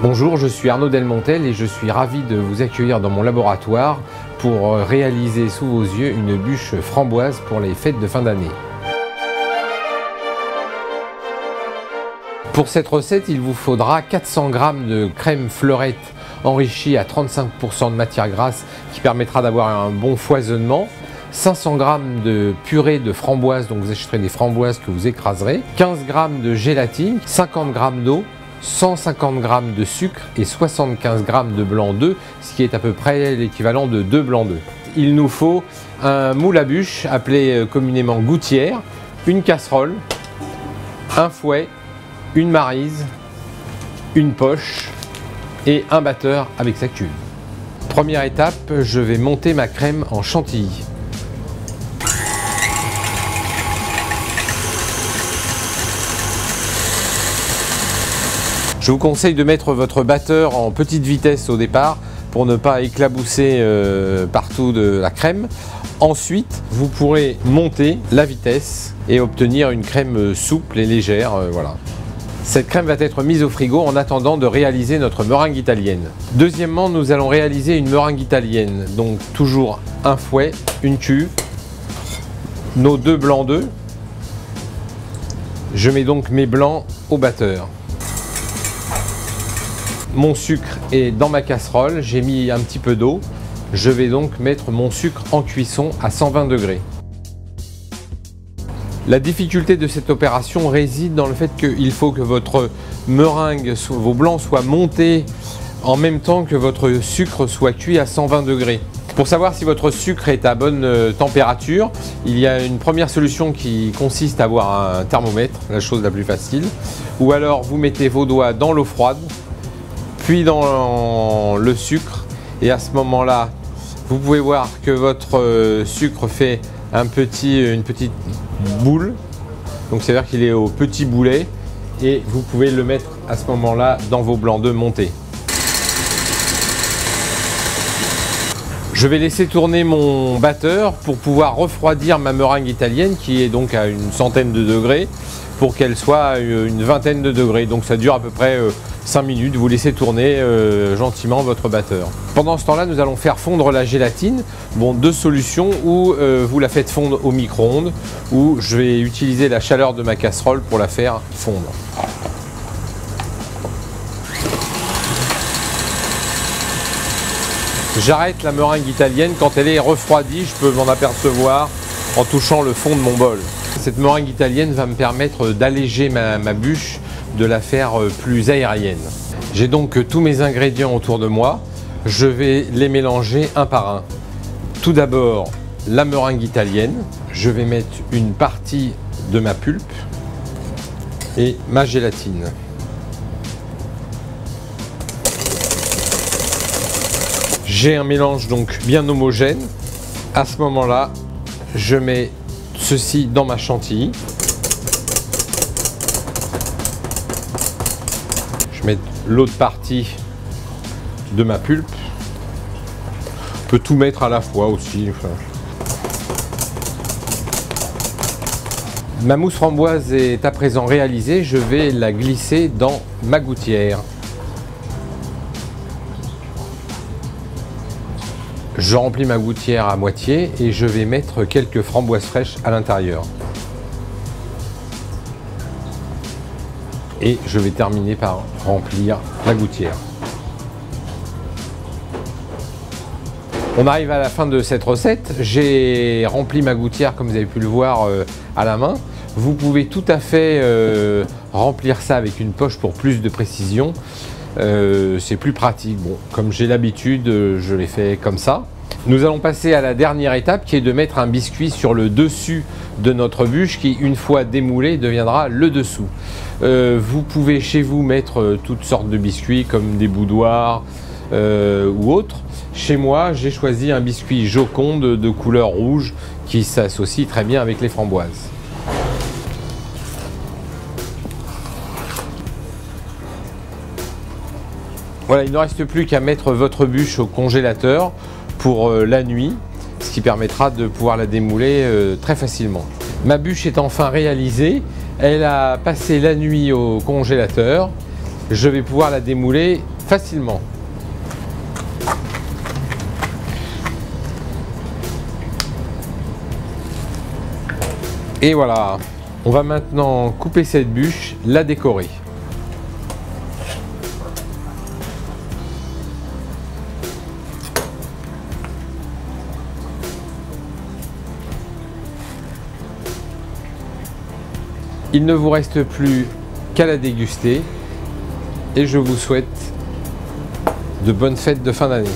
Bonjour, je suis Arnaud Delmontel et je suis ravi de vous accueillir dans mon laboratoire pour réaliser sous vos yeux une bûche framboise pour les fêtes de fin d'année. Pour cette recette, il vous faudra 400 g de crème fleurette enrichie à 35% de matière grasse qui permettra d'avoir un bon foisonnement, 500 g de purée de framboise, donc vous achèterez des framboises que vous écraserez, 15 g de gélatine, 50 g d'eau, 150 g de sucre et 75 g de blanc d'œuf, ce qui est à peu près l'équivalent de 2 blancs d'œuf. Il nous faut un moule à bûche appelé communément gouttière, une casserole, un fouet, une maryse, une poche et un batteur avec sa cuve. Première étape, je vais monter ma crème en chantilly. Je vous conseille de mettre votre batteur en petite vitesse au départ pour ne pas éclabousser partout de la crème. Ensuite, vous pourrez monter la vitesse et obtenir une crème souple et légère. Voilà. Cette crème va être mise au frigo en attendant de réaliser notre meringue italienne. Deuxièmement, nous allons réaliser une meringue italienne. Donc toujours un fouet, une cuve, nos 2 blancs d'œufs. Je mets donc mes blancs au batteur. Mon sucre est dans ma casserole, j'ai mis un petit peu d'eau. Je vais donc mettre mon sucre en cuisson à 120 degrés. La difficulté de cette opération réside dans le fait qu'il faut que votre meringue, vos blancs soient montés en même temps que votre sucre soit cuit à 120 degrés. Pour savoir si votre sucre est à bonne température, il y a une première solution qui consiste à avoir un thermomètre, la chose la plus facile. Ou alors vous mettez vos doigts dans l'eau froide, puis dans le sucre, et à ce moment-là, vous pouvez voir que votre sucre fait une petite boule, donc c'est-à-dire qu'il est au petit boulet, et vous pouvez le mettre à ce moment-là dans vos blancs d'œufs montés. Je vais laisser tourner mon batteur pour pouvoir refroidir ma meringue italienne qui est donc à une centaine de degrés pour qu'elle soit à une vingtaine de degrés. Donc ça dure à peu près 5 minutes, vous laissez tourner gentiment votre batteur. Pendant ce temps-là, nous allons faire fondre la gélatine. Bon, 2 solutions, ou vous la faites fondre au micro-ondes, ou je vais utiliser la chaleur de ma casserole pour la faire fondre. J'arrête la meringue italienne quand elle est refroidie, je peux m'en apercevoir en touchant le fond de mon bol. Cette meringue italienne va me permettre d'alléger ma bûche, de la faire plus aérienne. J'ai donc tous mes ingrédients autour de moi, je vais les mélanger un par un. Tout d'abord, la meringue italienne, je vais mettre une partie de ma pulpe et ma gélatine. J'ai un mélange donc bien homogène. À ce moment-là, je mets ceci dans ma chantilly. Je mets l'autre partie de ma pulpe. On peut tout mettre à la fois aussi. Ma mousse framboise est à présent réalisée. Je vais la glisser dans ma gouttière. Je remplis ma gouttière à moitié et je vais mettre quelques framboises fraîches à l'intérieur. Et je vais terminer par remplir la gouttière. On arrive à la fin de cette recette. J'ai rempli ma gouttière comme vous avez pu le voir à la main. Vous pouvez tout à fait remplir ça avec une poche pour plus de précision. C'est plus pratique. Bon, comme j'ai l'habitude, je l'ai fait comme ça. Nous allons passer à la dernière étape qui est de mettre un biscuit sur le dessus de notre bûche qui, une fois démoulé, deviendra le dessous. Vous pouvez chez vous mettre toutes sortes de biscuits comme des boudoirs ou autres. Chez moi, j'ai choisi un biscuit Joconde de couleur rouge qui s'associe très bien avec les framboises. Voilà, il ne reste plus qu'à mettre votre bûche au congélateur pour la nuit, ce qui permettra de pouvoir la démouler très facilement. Ma bûche est enfin réalisée, elle a passé la nuit au congélateur je vais pouvoir la démouler facilement. Et voilà, on va maintenant couper cette bûche, la décorer. Il ne vous reste plus qu'à la déguster et je vous souhaite de bonnes fêtes de fin d'année.